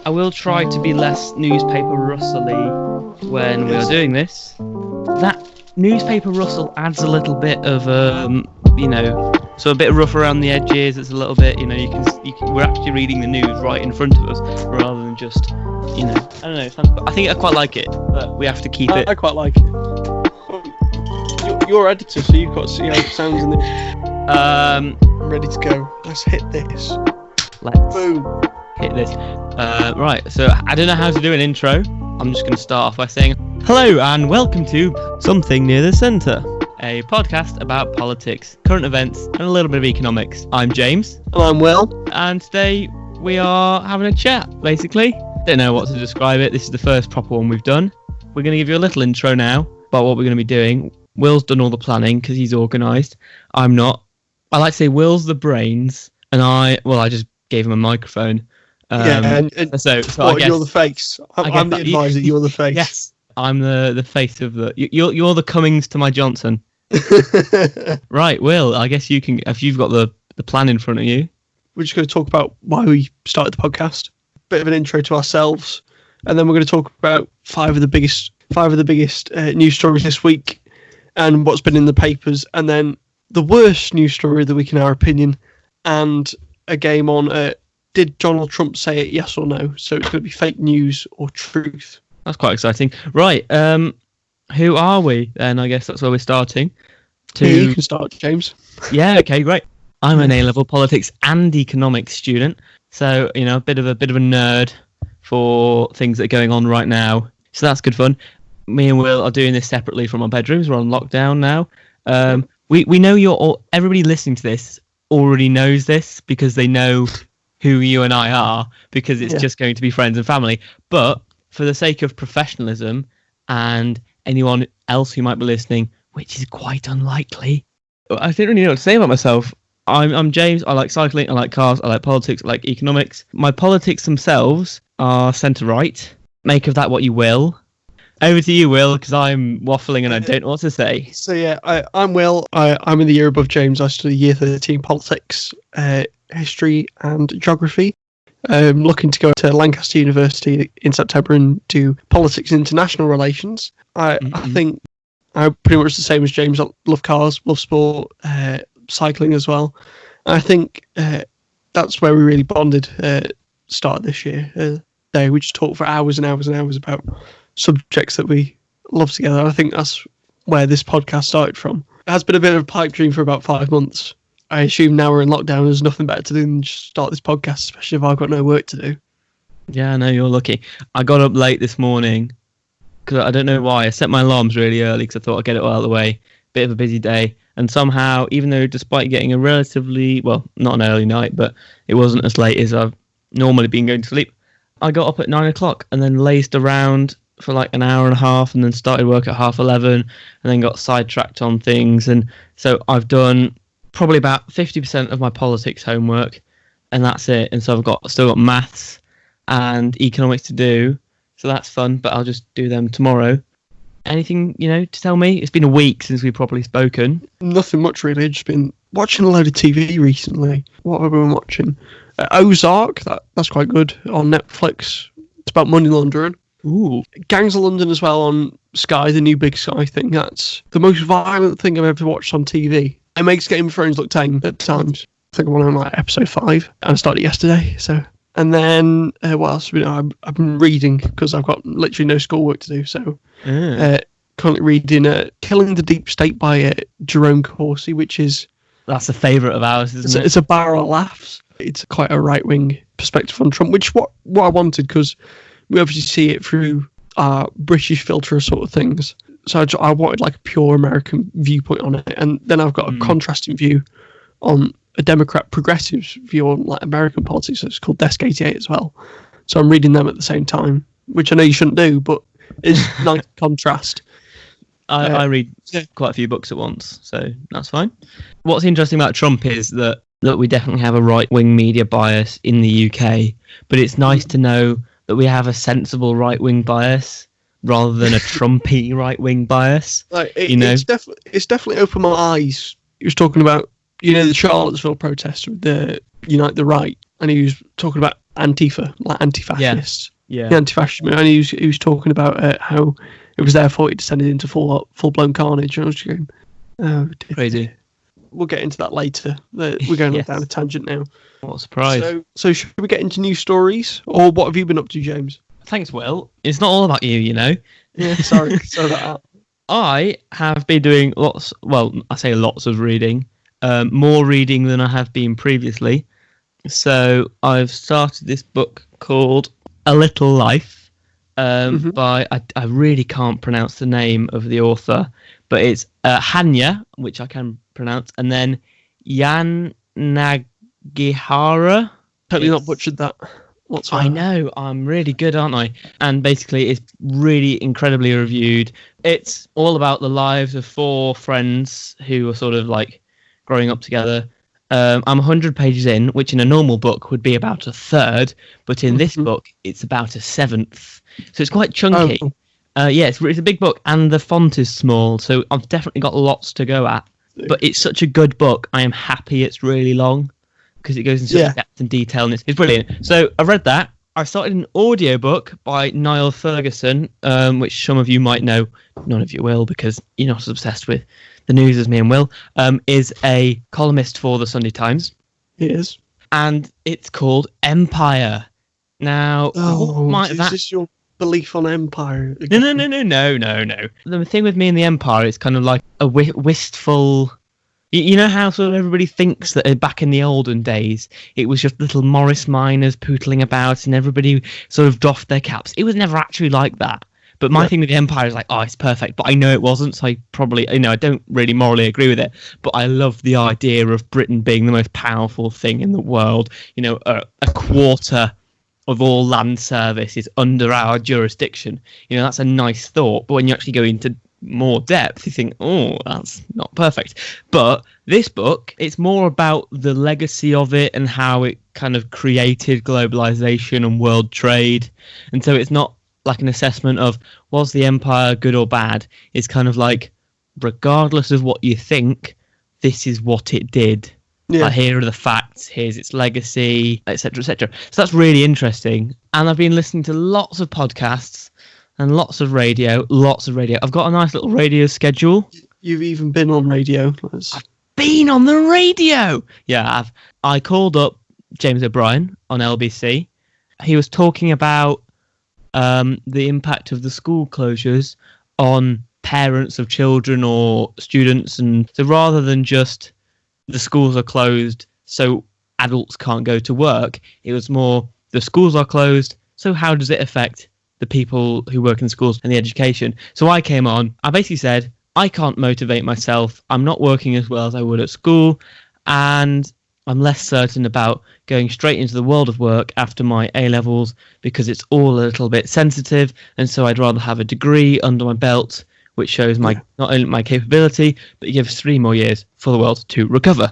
I will try to be less newspaper rustly when we are doing this. That newspaper rustle adds a little bit of, so a bit rough around the edges. It's a little bit, you can. We're actually reading the news right in front of us rather than just, I don't know. I think I quite like it, but we have to keep it. I quite like it. You're editor, so you've got to see how it sounds in this. I'm ready to go. Let's hit this. Let's Boom. hit this. Right, so I don't know how to do an intro. I'm just going to start off by saying hello and welcome to Something Near the Centre, a podcast about politics, current events, and a little bit of economics. I'm James. And I'm Will. And today we are having a chat, basically. Don't know what to describe it. This is the first proper one we've done. We're going to give you a little intro now about what we're going to be doing. Will's done all the planning because he's organised. I'm not. I like to say Will's the brains, and I just gave him a microphone. So I guess you're the face. I'm the advisor. You're the face. Yes, I'm the face of the. You're the Cummings to my Johnson. Right, Will. I guess you can if you've got the plan in front of you. We're just going to talk about why we started the podcast. Bit of an intro to ourselves, and then we're going to talk about five of the biggest news stories this week, and what's been in the papers, and then the worst news story of the week in our opinion, and a game on. Did Donald Trump say it, yes or no? So it's going to be fake news or truth. That's quite exciting. Right, who are we then? I guess that's where we're starting. You can start, James. Yeah, okay, great. I'm an A-level politics and economics student, so, a bit of a nerd for things that are going on right now. So that's good fun. Me and Will are doing this separately from our bedrooms. We're on lockdown now. We know everybody listening to this already knows this because they know who you and I are, because it's just going to be friends and family. But for the sake of professionalism and anyone else who might be listening, which is quite unlikely, I don't really know what to say about myself. I'm James. I like cycling. I like cars. I like politics. I like economics. My politics themselves are centre-right. Make of that what you will. Over to you, Will, because I'm waffling and I don't know what to say. So yeah, I'm Will. I'm in the year above James. I study year 13 politics, history and geography. Looking to go to Lancaster University in September and do politics and international relations. I think I'm pretty much the same as James. I love cars, love sport, cycling as well. I think that's where we really bonded. Started this year. We just talked for hours and hours and hours about subjects that we love together. I think that's where this podcast started from. It has been a bit of a pipe dream for about 5 months. I assume now we're in lockdown, there's nothing better to do than just start this podcast, especially if I've got no work to do. Yeah, I know, you're lucky. I got up late this morning because I don't know why. I set my alarms really early because I thought I'd get it all out of the way. Bit of a busy day. And somehow, even though despite getting a relatively, well, not an early night, but it wasn't as late as I've normally been going to sleep, I got up at 9 o'clock and then lazed around for like an hour and a half and then started work at 11:30 and then got sidetracked on things. And so I've done probably about 50% of my politics homework and that's it. And so I've still got maths and economics to do. So that's fun, but I'll just do them tomorrow. Anything, to tell me? It's been a week since we've properly spoken. Nothing much really. I've just been watching a load of TV recently. What have I been watching? Ozark, that's quite good on Netflix. It's about money laundering. Ooh. Gangs of London as well on Sky, the new Big Sky thing. That's the most violent thing I've ever watched on TV. It makes Game of Thrones look tame at times. I think I'm on like episode 5 and I started yesterday. So, and then what else? I've been reading because I've got literally no schoolwork to do. So, currently reading "Killing the Deep State" by Jerome Corsi, which is that's a favourite of ours, isn't it? It's a barrel of laughs. It's quite a right-wing perspective on Trump, which what I wanted because we obviously see it through our British filter sort of things. So I wanted like a pure American viewpoint on it. And then I've got a contrasting view on a Democrat progressive view on like American politics. So it's called Desk 88 as well. So I'm reading them at the same time, which I know you shouldn't do, but it's nice contrast. I read quite a few books at once, so that's fine. What's interesting about Trump is that we definitely have a right-wing media bias in the UK, but it's nice to know that we have a sensible right-wing bias rather than a Trumpy right-wing bias. Like, It's definitely opened my eyes. He was talking about, the Charlottesville protest with the Unite the Right, and he was talking about Antifa, like anti-fascists. Yeah. The anti-fascist movement, and he was talking about how it was therefore it descended into full-blown carnage. And I was just going, oh, dear. Crazy. We'll get into that later. We're going Yes. down a tangent now. What a surprise. So should we get into news stories, or what have you been up to, James? Thanks, Will. It's not all about you, Yeah, sorry about that. I have been doing I say lots of reading, more reading than I have been previously. So I've started this book called A Little Life by, I really can't pronounce the name of the author, but it's Hanya, which I can pronounce, and then Yan Nagihara. Totally not butchered that. I know, I'm really good, aren't I? And basically, it's really incredibly reviewed. It's all about the lives of 4 friends who are sort of like growing up together. I'm 100 pages in, which in a normal book would be about a third, but in this book, it's about a seventh. So it's quite chunky. It's a big book, and the font is small, so I've definitely got lots to go at. But it's such a good book. I am happy it's really long, because it goes into depth and detail, and it's brilliant. So I've read that. I started an audiobook by Niall Ferguson, which some of you might know. None of you will, because you're not as obsessed with the news as me and Will. Is a columnist for the Sunday Times. He is. And it's called Empire. Now, is this your belief on Empire? No. The thing with me and the Empire is kind of like a wistful... You know how sort of everybody thinks that back in the olden days, it was just little Morris miners pootling about and everybody sort of doffed their caps. It was never actually like that. But my thing with the Empire is like, oh, it's perfect. But I know it wasn't, so I probably, I don't really morally agree with it. But I love the idea of Britain being the most powerful thing in the world. A quarter of all land service is under our jurisdiction. That's a nice thought. But when you actually go into more depth, you think, oh, that's not perfect. But this book, it's more about the legacy of it and how it kind of created globalization and world trade. And so it's not like an assessment of was the empire good or bad. It's kind of like, regardless of what you think, this is what it did. Like, here are the facts, here's its legacy, etc., etc. So that's really interesting. And I've been listening to lots of podcasts and lots of radio. I've got a nice little radio schedule. You've even been on radio. I've been on the radio! Yeah, I called up James O'Brien on LBC. He was talking about the impact of the school closures on parents of children or students. And so rather than just the schools are closed so adults can't go to work, it was more the schools are closed, so how does it affect the people who work in schools and the education? So I came on, I basically said, I can't motivate myself, I'm not working as well as I would at school, and I'm less certain about going straight into the world of work after my A-levels because it's all a little bit sensitive, and so I'd rather have a degree under my belt which shows not only my capability, but it gives 3 more years for the world to recover.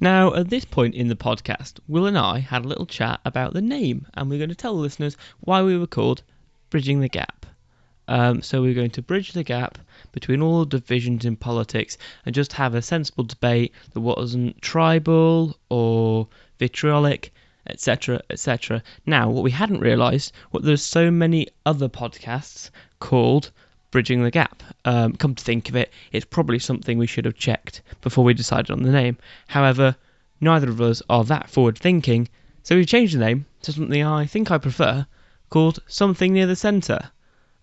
Now, at this point in the podcast, Will and I had a little chat about the name, and we're going to tell the listeners why we were called Bridging the Gap. So we're going to bridge the gap between all the divisions in politics and just have a sensible debate that wasn't tribal or vitriolic, etc., etc. Now, what we hadn't realised was there's so many other podcasts called Bridging the Gap. Come to think of it, it's probably something we should have checked before we decided on the name. However, neither of us are that forward-thinking, so we changed the name to something I think I prefer, called Something Near the Centre.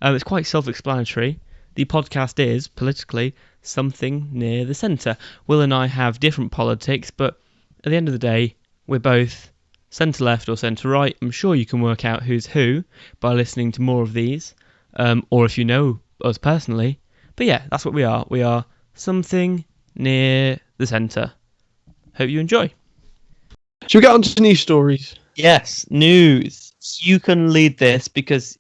It's quite self-explanatory. The podcast is, politically, Something Near the Centre. Will and I have different politics, but at the end of the day, we're both centre-left or centre-right. I'm sure you can work out who's who by listening to more of these, or if you know us personally. But yeah, that's what we are. We are Something Near the Centre. Hope you enjoy. Should we get on to news stories? Yes, news. You can lead this because,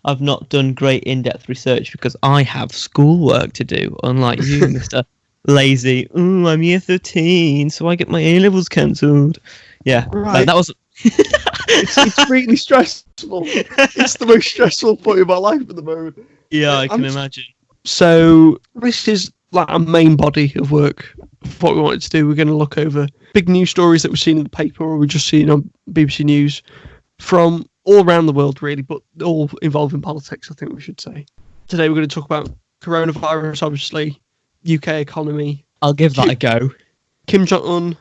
I've not done great in-depth research because I have schoolwork to do, unlike you, Mr. Lazy. Ooh, I'm year 13, so I get my A-levels cancelled. Yeah, right. that was... it's really stressful stressful. It's the most stressful point of my life at the moment. Yeah, I can imagine. So this is like our main body of work. What we wanted to do, we're going to look over big news stories that we've seen in the paper or we've just seen on BBC News from all around the world, really, but all involving politics, I think we should say. Today we're going to talk about coronavirus, obviously, UK economy. I'll give that a go. Kim Jong-un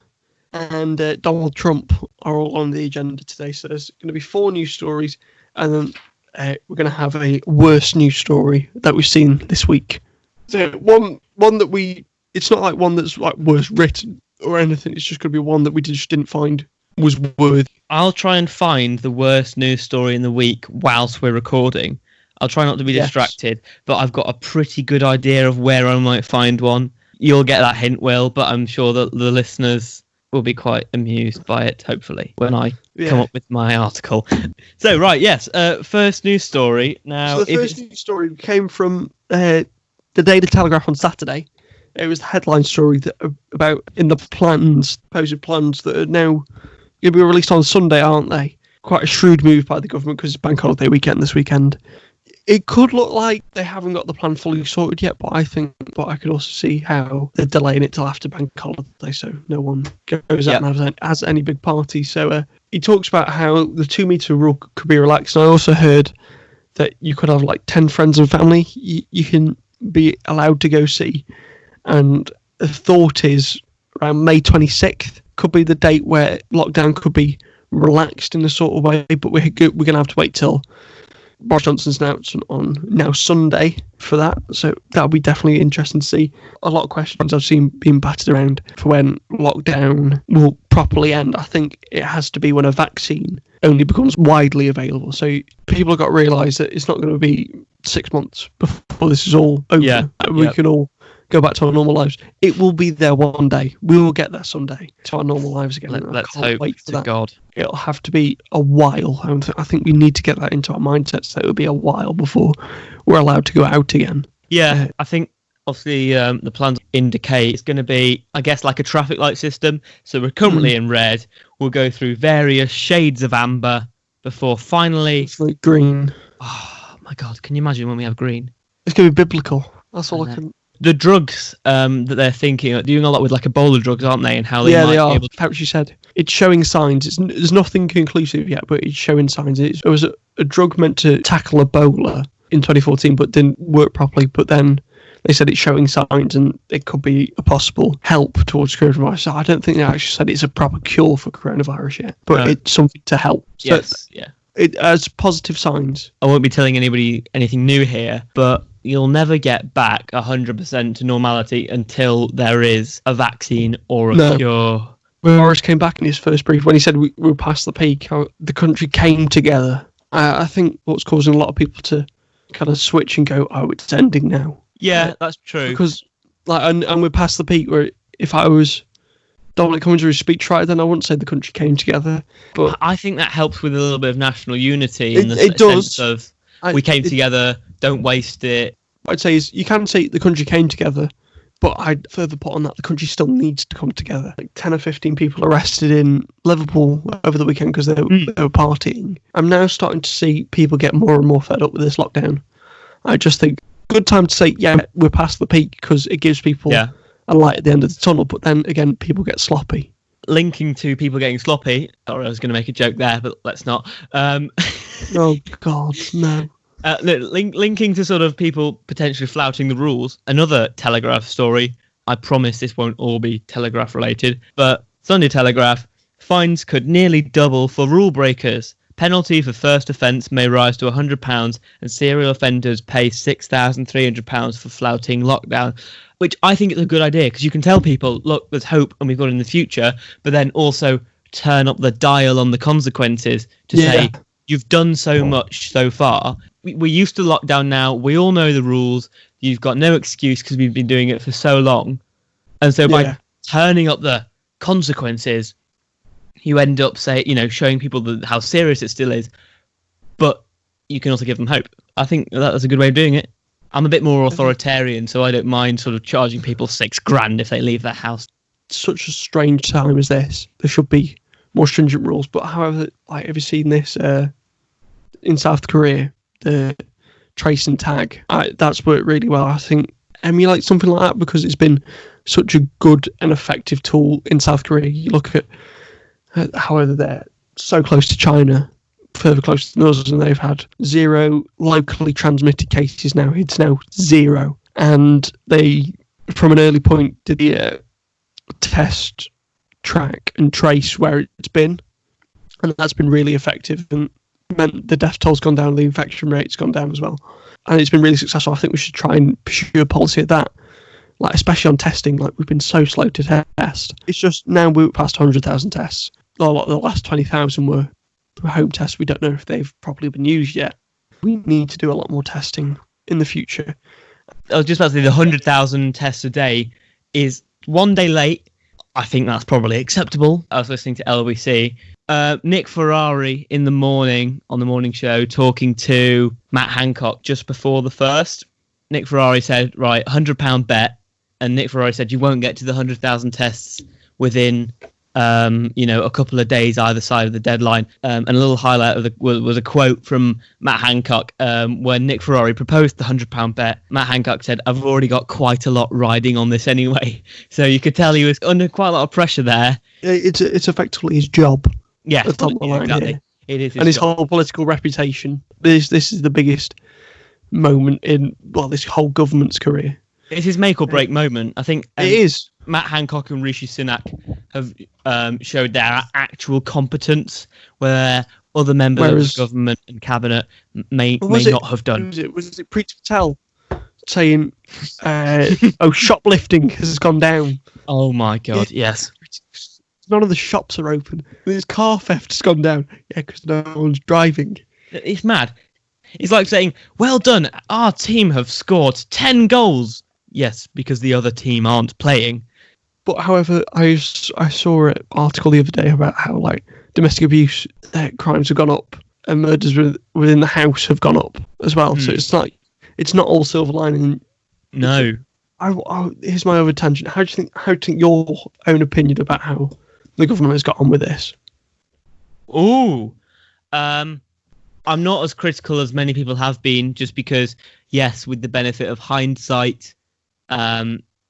and Donald Trump are all on the agenda today. So there's going to be 4 news stories, and then we're going to have a worst news story that we've seen this week. So one that it's not like one that's like worst written or anything. It's just going to be one that we just didn't find was worthy. I'll try and find the worst news story in the week whilst we're recording. I'll try not to be distracted, but I've got a pretty good idea of where I might find one. You'll get that hint, Will, but I'm sure that the listeners will be quite amused by it, hopefully, when I come up with my article. So, right, yes, first news story. Now, so the first news story came from the Daily Telegraph on Saturday. It was the headline story about in the supposed plans that are now going to be released on Sunday, aren't they? Quite a shrewd move by the government because it's bank holiday weekend this weekend. It could look like they haven't got the plan fully sorted yet, but I could also see how they're delaying it till after bank holiday, so no one goes out and has any big party. So he talks about how the 2-metre rule could be relaxed. And I also heard that you could have like 10 friends and family you can be allowed to go see. And the thought is around May 26th could be the date where lockdown could be relaxed in a sort of way, but we're going to have to wait till Boris Johnson's announcement on now Sunday for that, so that'll be definitely interesting to see. A lot of questions I've seen being battered around for when lockdown will properly end. I think it has to be when a vaccine only becomes widely available. So people have got to realise that it's not going to be 6 months before this is all over. We can all go back to our normal lives. It will be there one day. We will get there someday to our normal lives again. Let's hope to God. It'll have to be a while. I think we need to get that into our mindsets that it will be a while before we're allowed to go out again. Yeah, I think obviously the plans indicate it's going to be, I guess, like a traffic light system. So we're currently in red. We'll go through various shades of amber before finally... It's like green. Oh, my God. Can you imagine when we have green? It's going to be biblical. That's all I can... The drugs that they're thinking are doing a lot with like Ebola drugs, aren't they? And how they they are. Be able to... How you said it's showing signs. There's nothing conclusive yet, but it's showing signs. It was a drug meant to tackle Ebola in 2014, but didn't work properly. But then they said it's showing signs, and it could be a possible help towards coronavirus. So I don't think they actually said it's a proper cure for coronavirus yet, but it's something to help. So it has positive signs. I won't be telling anybody anything new here, but you'll never get back 100% to normality until there is a vaccine or a cure. When Boris came back in his first brief, when he said we were past the peak, the country came together. I think what's causing a lot of people to kind of switch and go, oh, it's ending now. Yeah, that's true. Because, and we're past the peak where if I was Dominic Cummings' speech right, then I wouldn't say the country came together. But I think that helps with a little bit of national unity in the sense of we came together, don't waste it. What I'd say is you can say the country came together, but I'd further put on that the country still needs to come together. Like 10 or 15 people arrested in Liverpool over the weekend because they were partying. I'm now starting to see people get more and more fed up with this lockdown. I just think good time to say, we're past the peak because it gives people a light at the end of the tunnel. But then again, people get sloppy. Linking to people getting sloppy. Sorry, I was going to make a joke there, but let's not. Oh, God, no. Linking to sort of people potentially flouting the rules, another Telegraph story. I promise this won't all be Telegraph related, but Sunday Telegraph, fines could nearly double for rule breakers. Penalty for first offence may rise to £100 and serial offenders pay £6,300 for flouting lockdown, which I think is a good idea because you can tell people, look, there's hope and we've got it in the future, but then also turn up the dial on the consequences to say, you've done so much so far. We're used to lockdown now. We all know the rules. You've got no excuse because we've been doing it for so long. And so by turning up the consequences, you end up showing people how serious it still is. But you can also give them hope. I think that's a good way of doing it. I'm a bit more authoritarian, so I don't mind sort of charging people $6,000 if they leave their house. Such a strange time as this. There should be more stringent rules. But however, have you seen this in South Korea, the trace and tag, that's worked really well. I think emulate something like that because it's been such a good and effective tool in South Korea. You look at however they're so close to China, further close than us, and they've had 0 locally transmitted cases now. It's now 0. And they, from an early point, did the test, track and trace where it's been. And that's been really effective and meant the death toll's gone down, the infection rate's gone down as well. And it's been really successful. I think we should try and pursue a policy of that, like especially on testing. Like, we've been so slow to test. It's just now we're past 100,000 tests. A lot of the last 20,000 were home tests. We don't know if they've properly been used yet. We need to do a lot more testing in the future. I was just about to say the 100,000 tests a day is one day late. I think that's probably acceptable. I was listening to LBC. Nick Ferrari in the morning, on the morning show, talking to Matt Hancock just before the first. Nick Ferrari said, right, £100 bet. And Nick Ferrari said, you won't get to the 100,000 tests within a couple of days either side of the deadline. And a little highlight of was a quote from Matt Hancock when Nick Ferrari proposed the £100 bet. Matt Hancock said, I've already got quite a lot riding on this anyway. So you could tell he was under quite a lot of pressure there. It's effectively his job. Yeah, exactly. It is, and his whole political reputation. This is the biggest moment in this whole government's career. It's his make or break moment. I think it is. Matt Hancock and Rishi Sunak have showed their actual competence, where other members of the government and cabinet may not have done. Was it Preet Patel saying, shoplifting has gone down? Oh my God, yes. None of the shops are open. This car theft has gone down. Yeah, because no one's driving. It's mad. It's like saying, well done, our team have scored 10 goals. Yes, because the other team aren't playing. But however, I saw an article the other day about how domestic abuse crimes have gone up and murders within the house have gone up as well. So it's not all silver lining. No. Here's my other tangent. How do you think your own opinion about how the government has got on with this? Ooh, I'm not as critical as many people have been, just because, yes, with the benefit of hindsight,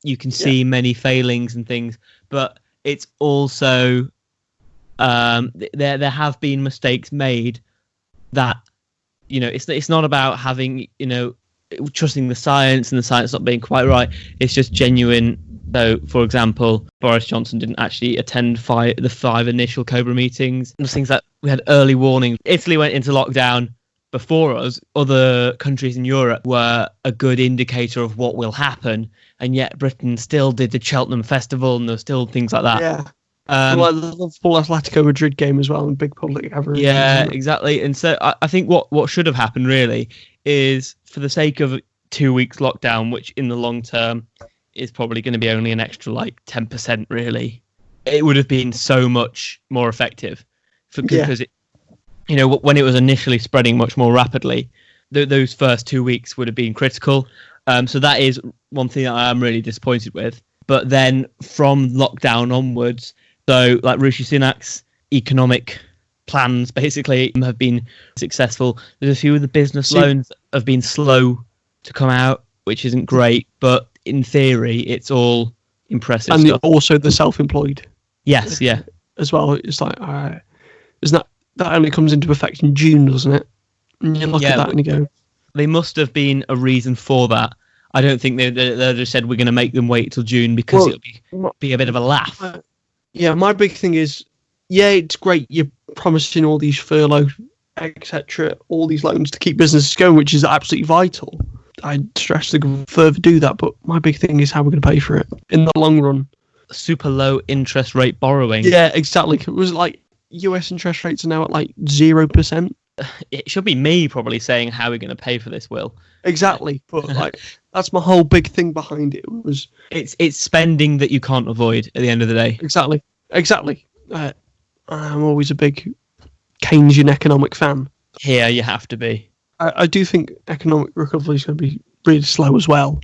you can see many failings and things, but it's also there have been mistakes made that it's not about having trusting the science and the science not being quite right. It's just genuine. So, for example, Boris Johnson didn't actually attend the 5 initial Cobra meetings. And things like we had early warning. Italy went into lockdown before us. Other countries in Europe were a good indicator of what will happen, and yet Britain still did the Cheltenham Festival, and there were still things like that. Yeah. The Liverpool Atletico Madrid game as well, and big public gathering. Yeah, exactly. And so I think what should have happened really is, for the sake of 2 weeks lockdown, which in the long term is probably going to be only an extra 10% really, it would have been so much more effective because when it was initially spreading much more rapidly, those first 2 weeks would have been critical. So that is one thing that I am really disappointed with. But then from lockdown onwards, so Rishi Sunak's economic plans basically have been successful. There's a few of the business loans that have been slow to come out, which isn't great, but in theory, it's all impressive and stuff. Also the self-employed. Yes, yeah. As well, it's isn't that only comes into effect in June, doesn't it? And you look at that and you go, they must have been a reason for that. I don't think they just said we're going to make them wait till June because it'll be a bit of a laugh. My big thing is, it's great you're promising all these furlough, etc., all these loans to keep businesses going, which is absolutely vital. I stress to further do that, but my big thing is how we're going to pay for it in the long run. Super low interest rate borrowing. Yeah, exactly. It was US interest rates are now at 0%. It should be me probably saying how we're going to pay for this, Will. Exactly, but that's my whole big thing behind it. It's spending that you can't avoid at the end of the day. Exactly. I'm always a big Keynesian economic fan. Here you have to be. I do think economic recovery is going to be really slow as well.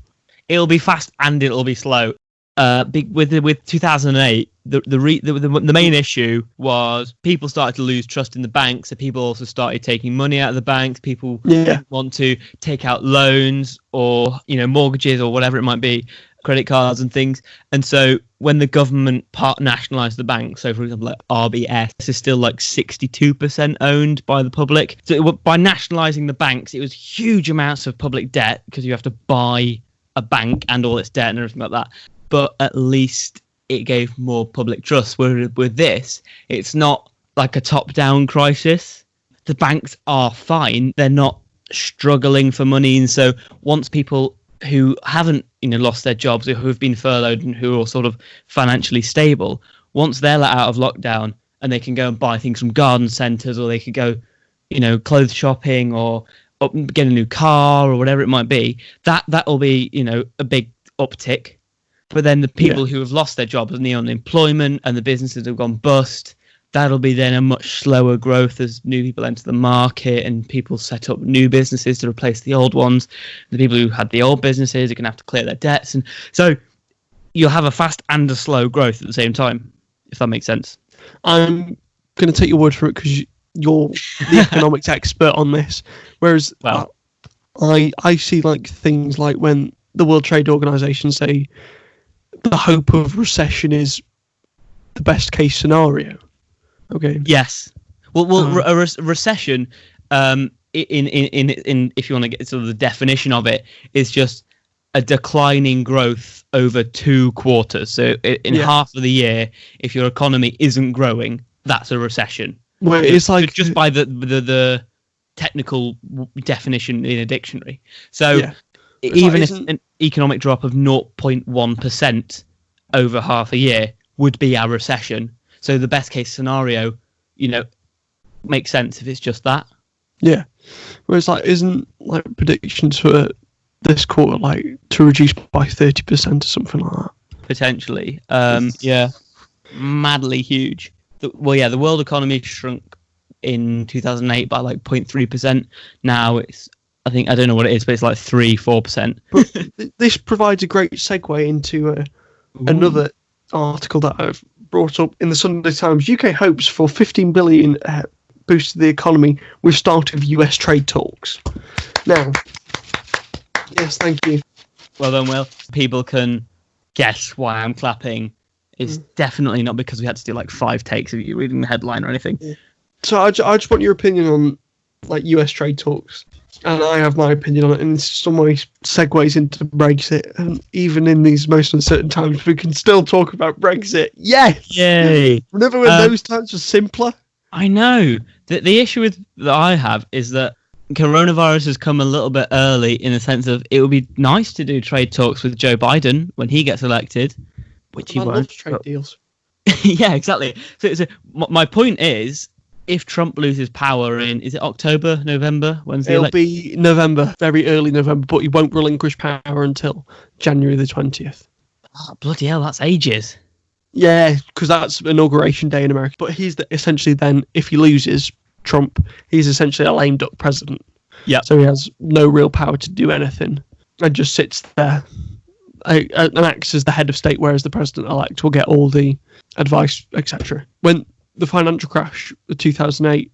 It'll be fast and it'll be slow. with 2008, the main issue was people started to lose trust in the banks. So people also started taking money out of the banks. People didn't want to take out loans or mortgages or whatever it might be, credit cards and things. And so when the government nationalised the banks, so for example, like RBS is still like 62% owned by the public. So by nationalising the banks, it was huge amounts of public debt because you have to buy a bank and all its debt and everything like that. But at least it gave more public trust. Whereas with this, it's not like a top-down crisis. The banks are fine. They're not struggling for money. And so once people who haven't lost their jobs or who have been furloughed and who are sort of financially stable, once they're let out of lockdown and they can go and buy things from garden centres, or they could go clothes shopping or get a new car or whatever it might be, that will be a big uptick. But then the people who have lost their jobs and the unemployment and the businesses have gone bust, that'll be then a much slower growth as new people enter the market and people set up new businesses to replace the old ones. The people who had the old businesses are going to have to clear their debts. And so you'll have a fast and a slow growth at the same time, if that makes sense. I'm going to take your word for it because you're the economics expert on this. Whereas I see like things like when the World Trade Organization say the hope of recession is the best case scenario. Okay. Yes. Well, a recession, in if you want to get sort of the definition of it, is just a declining growth over 2 quarters. So in half of the year, if your economy isn't growing, that's a recession. Well, it's like just by the technical definition in a dictionary. So even if an economic drop of 0.1% over half a year would be a recession. So the best case scenario, makes sense if it's just that. Yeah. Whereas isn't predictions for this quarter to reduce by 30% or something like that? Potentially. Yeah. Madly huge. The world economy shrunk in 2008 by 0.3%. Now it's, I don't know what it is, but it's 3-4%. But this provides a great segue into another article that I've brought up in the Sunday Times. UK hopes for 15 billion boost to the economy with start of US trade talks. Now, yes, thank you. Well done, Will. People can guess why I'm clapping. It's definitely not because we had to do 5 takes of you reading the headline or anything. Yeah. So I just want your opinion on US trade talks. And I have my opinion on it, and in some ways segues into Brexit. And even in these most uncertain times, we can still talk about Brexit. Yes! Yay! Remember when those times were simpler? I know. The issue that I have is that coronavirus has come a little bit early in the sense of it would be nice to do trade talks with Joe Biden when he gets elected, which he won't. Trade deals. Yeah, exactly. So my point is, if Trump loses power is it October, November? When's the election? It'll be November, very early November, but he won't relinquish power until January the 20th. Oh, bloody hell, that's ages. Yeah, because that's Inauguration Day in America. But he's essentially then, if he loses Trump, he's essentially a lame duck president. Yeah. So he has no real power to do anything and just sits there and acts as the head of state, whereas the president-elect will get all the advice, etc. When the financial crash of 2008,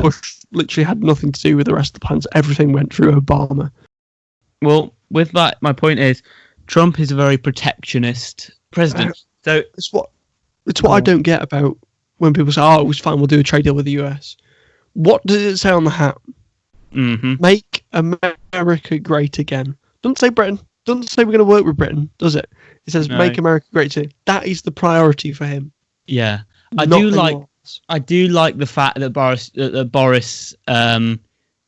Bush literally had nothing to do with the rest of the plans. Everything went through Obama. Well, with that, my point is, Trump is a very protectionist president. So it's what I don't get about when people say, "Oh, it was fine. We'll do a trade deal with the US." What does it say on the hat? Mm-hmm. Make America great again. Doesn't say Britain. Doesn't say we're going to work with Britain, does it? It says make America great again. That is the priority for him. Yeah. I do like the fact that Boris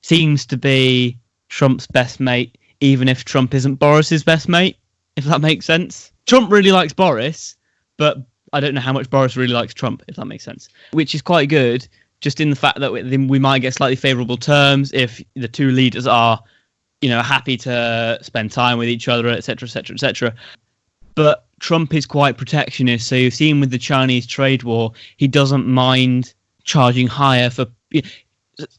seems to be Trump's best mate, even if Trump isn't Boris's best mate, if that makes sense. Trump really likes Boris, but I don't know how much Boris really likes Trump, if that makes sense. Which is quite good, just in the fact that we might get slightly favourable terms if the two leaders are, happy to spend time with each other, etc., etc., etc. But Trump is quite protectionist, so you've seen with the Chinese trade war, he doesn't mind charging higher for.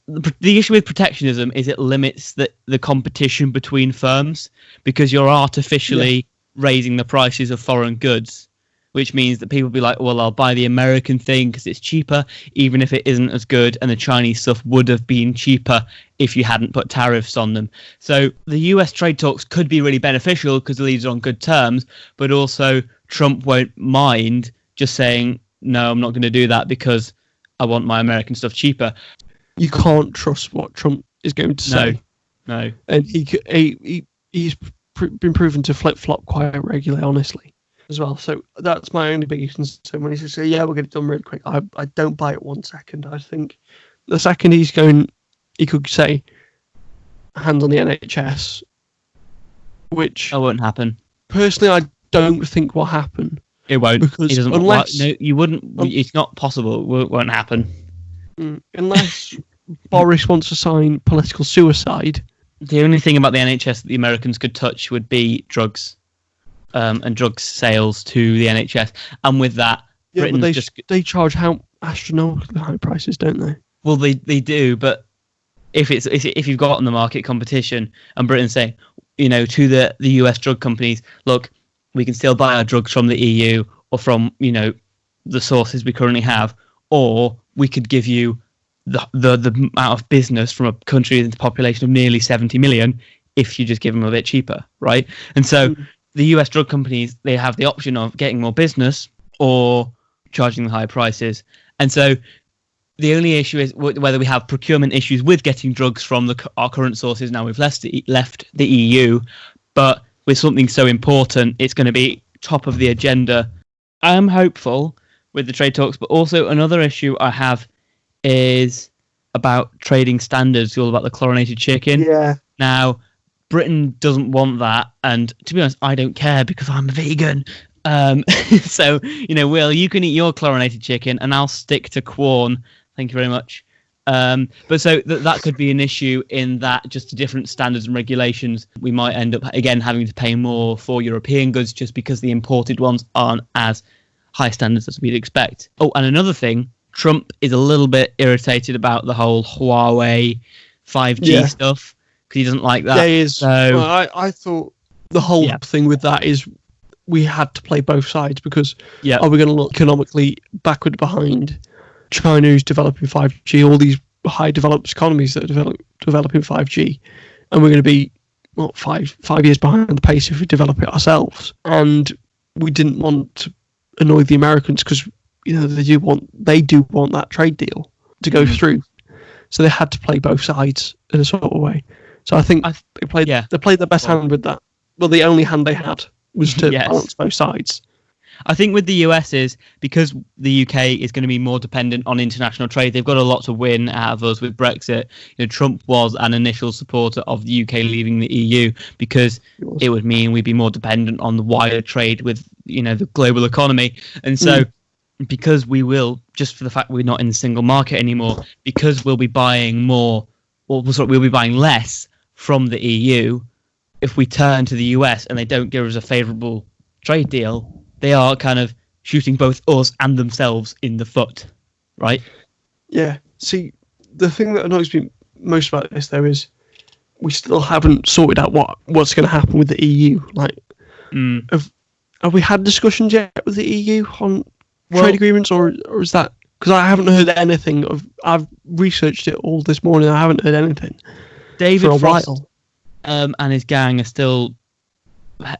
The issue with protectionism is it limits the competition between firms because you're artificially raising the prices of foreign goods, which means that people will be like, well, I'll buy the American thing because it's cheaper, even if it isn't as good, and the Chinese stuff would have been cheaper if you hadn't put tariffs on them. So the US trade talks could be really beneficial because it leaves it on good terms, but also Trump won't mind just saying, no, I'm not going to do that because I want my American stuff cheaper. You can't trust what Trump is going to say. No. And he's been proven to flip-flop quite regularly, honestly, as well. So that's my only biggest concern when he says, yeah, we'll get it done really quick. I don't buy it 1 second. I think the second he could say, hands on the NHS, which... That won't happen. Personally, I don't think will happen. It won't. Because it doesn't, unless... No, you wouldn't... It's not possible. It won't happen. Unless Boris wants to sign political suicide. The only thing about the NHS that the Americans could touch would be drugs, and drug sales to the NHS. And with that, Britain they charge how astronomically high prices, don't they? Well, they do, but if you've got on the market competition, and Britain's saying, to the US drug companies, look, we can still buy our drugs from the EU or from the sources we currently have, or we could give you the amount of business from a country with a population of nearly 70 million if you just give them a bit cheaper, right? And so the US drug companies, they have the option of getting more business or charging the higher prices. And so the only issue is whether we have procurement issues with getting drugs from our current sources now we've left the EU, but with something so important, it's going to be top of the agenda. I'm hopeful with the trade talks, but also another issue I have is about trading standards, all about the chlorinated chicken. Yeah. Now, Britain doesn't want that, and to be honest, I don't care because I'm a vegan. So, Will, you can eat your chlorinated chicken, and I'll stick to Quorn. Thank you very much. But so that could be an issue in that just different standards and regulations. We might end up, again, having to pay more for European goods just because the imported ones aren't as high standards as we'd expect. Oh, and another thing, Trump is a little bit irritated about the whole Huawei 5G stuff because he doesn't like that. Yeah, he is. So, well, I thought the whole thing with that is we had to play both sides because are we going to look economically backward behind China, who's developing 5G, all these high developed economies that are developing 5G, and we're going to be 5 years behind the pace if we develop it ourselves. And we didn't want to annoy the Americans because they do want that trade deal to go through, so they had to play both sides in a sort of way. So I think they played their best hand with that. Well, the only hand they had was to balance both sides. I think with the US is because the UK is going to be more dependent on international trade. They've got a lot to win out of us with Brexit. Trump was an initial supporter of the UK leaving the EU because it would mean we'd be more dependent on the wider trade with the global economy. And so because we will, just for the fact we're not in the single market anymore, because we'll be buying we'll be buying less from the EU. If we turn to the US and they don't give us a favourable trade deal, they are kind of shooting both us and themselves in the foot, right? Yeah. See, the thing that annoys me most about this, though, is we still haven't sorted out what's going to happen with the EU. Like, have we had discussions yet with the EU on trade agreements, or is that... Because I haven't heard anything I've researched it all this morning. I haven't heard anything David for a Frost, while. And his gang are still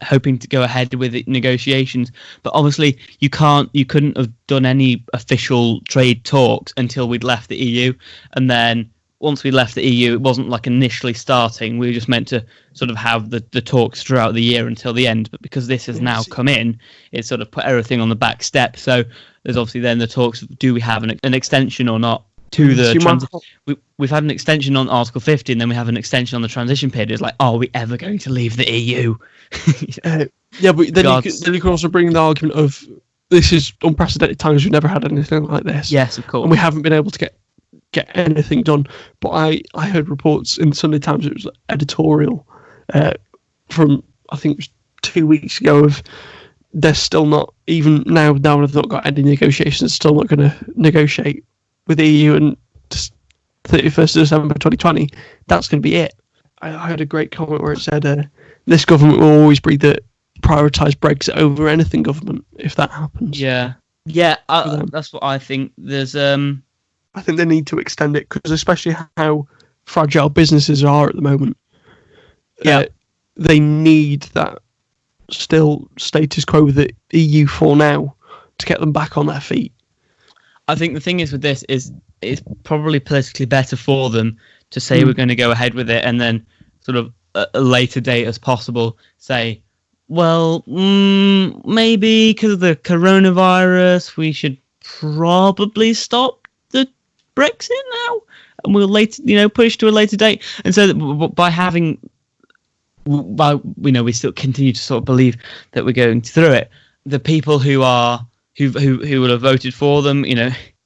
hoping to go ahead with the negotiations, but obviously you couldn't have done any official trade talks until we'd left the EU, and then once we left the EU it wasn't like initially starting. We were just meant to sort of have the talks throughout the year until the end, but because this has now come in, it's sort of put everything on the back step. So there's obviously then the talks of, do we have an extension or not to the we've had an extension on Article 50, and then we have an extension on the transition period. It's like, are we ever going to leave the EU? But then you can also bring the argument of this is unprecedented times. We've never had anything like this. Yes, of course. And we haven't been able to get anything done. But I heard reports in the Sunday Times, it was editorial from, I think it was 2 weeks ago, of they're still not, even now they've not got any negotiations, still not going to negotiate with the EU, and 31st of December 2020, that's going to be it. I heard a great comment where it said, this government will always be the prioritise Brexit over anything government if that happens. Yeah, that's what I think. There's I think they need to extend it because especially how fragile businesses are at the moment. They need that still status quo with the EU for now to get them back on their feet. I think the thing is with this is it's probably politically better for them to say we're going to go ahead with it and then sort of a later date as possible say, well, maybe because of the coronavirus we should probably stop the Brexit now and we'll later, push to a later date. And so we still continue to sort of believe that we're going through it. The people who will have voted for them,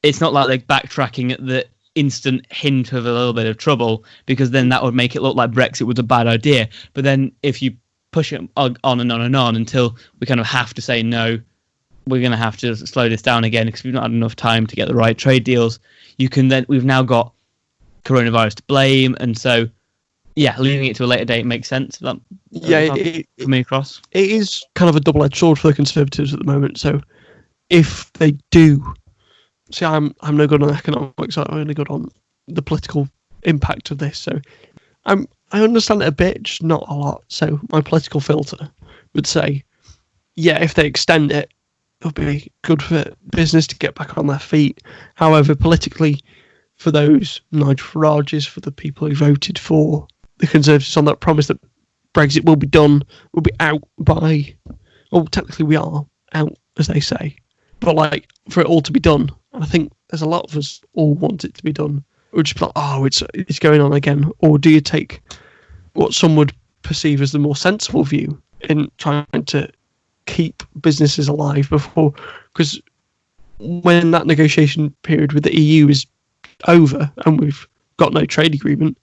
it's not like they're backtracking at the instant hint of a little bit of trouble, because then that would make it look like Brexit was a bad idea. But then if you push it on and on and on until we kind of have to say no, we're going to have to slow this down again because we've not had enough time to get the right trade deals. We've now got coronavirus to blame, and so leaving it to a later date makes sense. Coming across. It is kind of a double-edged sword for the Conservatives at the moment. So if they do, see, I'm no good on economics. I'm only good on the political impact of this. So I understand it a bit, just not a lot. So my political filter would say, if they extend it, it'll be good for business to get back on their feet. However, politically, for those Nigel Farages, for the people who voted for the Conservatives on that promise that Brexit will be done, we'll be out by, well, technically we are out, as they say, but for it all to be done, and I think there's a lot of us all want it to be done, we'd just be like, it's going on again. Or do you take what some would perceive as the more sensible view in trying to keep businesses alive before, because when that negotiation period with the EU is over and we've got no trade agreement,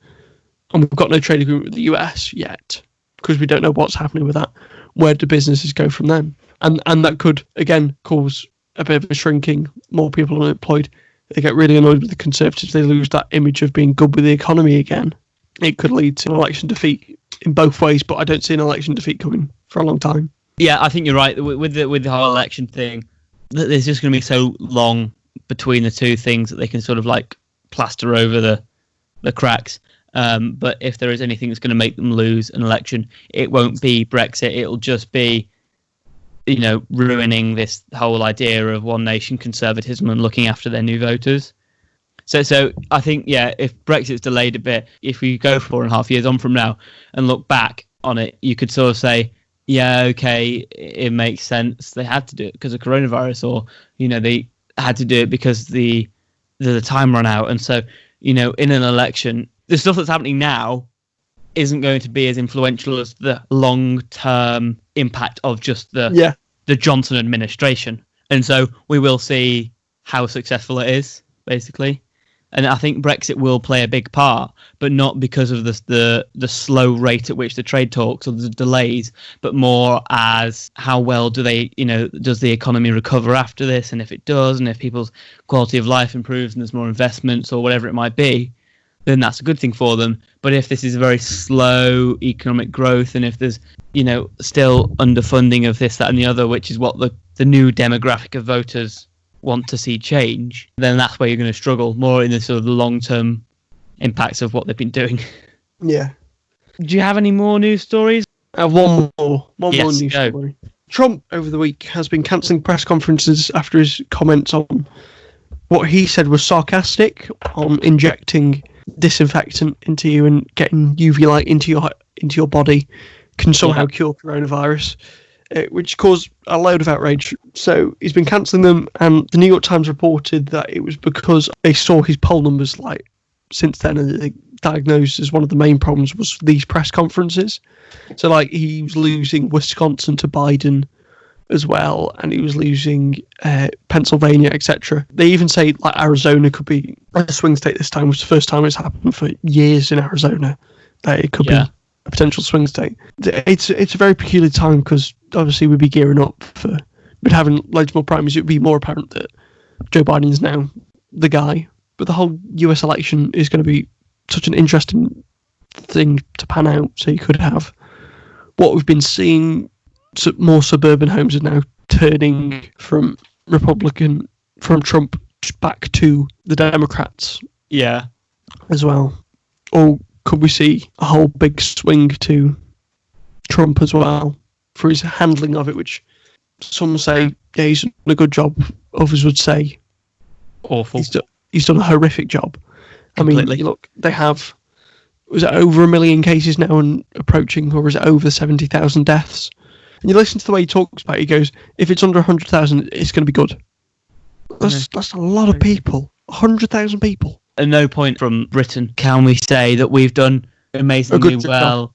and we've got no trade agreement with the US yet, because we don't know what's happening with that, where do businesses go from then? And that could, again, cause a bit of a shrinking, more people unemployed. They get really annoyed with the Conservatives. They lose that image of being good with the economy again. It could lead to an election defeat in both ways, but I don't see an election defeat coming for a long time. Yeah, I think you're right. With the whole election thing, there's just going to be so long between the two things that they can sort of plaster over the cracks. But if there is anything that's going to make them lose an election, it won't be Brexit. It'll just be, ruining this whole idea of one nation conservatism and looking after their new voters. So I think, if Brexit's delayed a bit, if we go 4.5 years on from now and look back on it, you could sort of say, okay, it makes sense. They had to do it because of coronavirus, or, they had to do it because the time ran out. And so, in an election, the stuff that's happening now isn't going to be as influential as the long-term impact of just the Johnson administration. And so we will see how successful it is, basically. And I think Brexit will play a big part, but not because of the slow rate at which the trade talks or the delays, but more as how well does the economy recover after this? And if it does, and if people's quality of life improves and there's more investments or whatever it might be, then that's a good thing for them. But if this is very slow economic growth, and if there's, still underfunding of this, that and the other, which is what the new demographic of voters want to see change, then that's where you're going to struggle more in the sort of the long-term impacts of what they've been doing. Yeah. Do you have any more news stories? I have one more news story. Trump over the week has been cancelling press conferences after his comments on what he said was sarcastic on injecting disinfectant into you and getting UV light into your body can somehow cure coronavirus, which caused a load of outrage. So he's been cancelling them, and the New York Times reported that it was because they saw his poll numbers since then, and they diagnosed as one of the main problems was these press conferences. So he was losing Wisconsin to Biden as well, and he was losing Pennsylvania, etc. They even say Arizona could be a swing state this time, which is the first time it's happened for years in Arizona, that it could be a potential swing state. It's a very peculiar time because obviously we'd be gearing up for having loads more primaries. It would be more apparent that Joe Biden's now the guy, but the whole US election is going to be such an interesting thing to pan out. So you could have what we've been seeing more suburban homes are now turning from Trump back to the Democrats Yeah. as well. Or could we see a whole big swing to Trump as well for his handling of it, which some say he's done a good job, others would say Awful. He's done a horrific job. Completely. I mean, look, they have, was it over 1 million cases now and approaching, or is it over 70,000 deaths? And you listen to the way he talks about it, he goes, if it's under 100,000, it's going to be good. That's a lot of people. 100,000 people. At no point from Britain can we say that we've done amazingly well,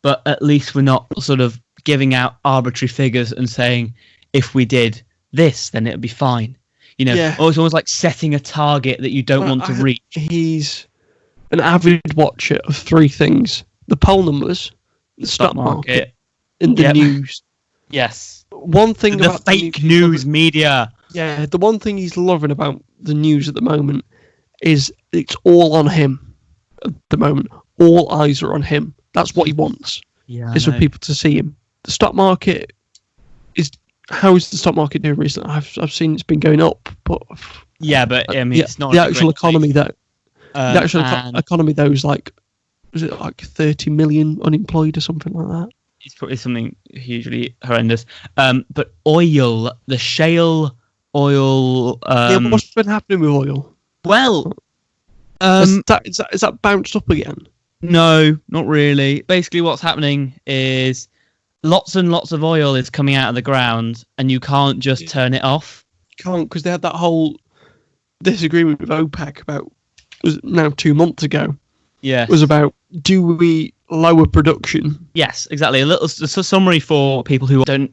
but at least we're not sort of giving out arbitrary figures and saying, if we did this, then it'd be fine. You know, Yeah. it's almost like setting a target that you don't want to reach. He's an avid watcher of three things: the poll numbers, the stock market, and the news. Yes. One thing the about fake news media. Yeah, the one thing he's loving about the news at the moment is it's all on him at the moment. All eyes are on him. That's what he wants, is for people to see him. The stock market is... How is the stock market doing recently? I've seen it's been going up, but... Yeah, but I mean, it's not... The actual economy and economy though is like... Was it like 30 million unemployed or something like that? It's probably something hugely horrendous. But oil, the shale oil... what's been happening with oil? Well... Is that bounced up again? No, not really. Basically what's happening is lots and lots of oil is coming out of the ground and you can't just turn it off. You can't, because they had that whole disagreement with OPEC about, was it now 2 months ago? Yeah. It was about, do we lower production? Yes, exactly. A little summary for people who don't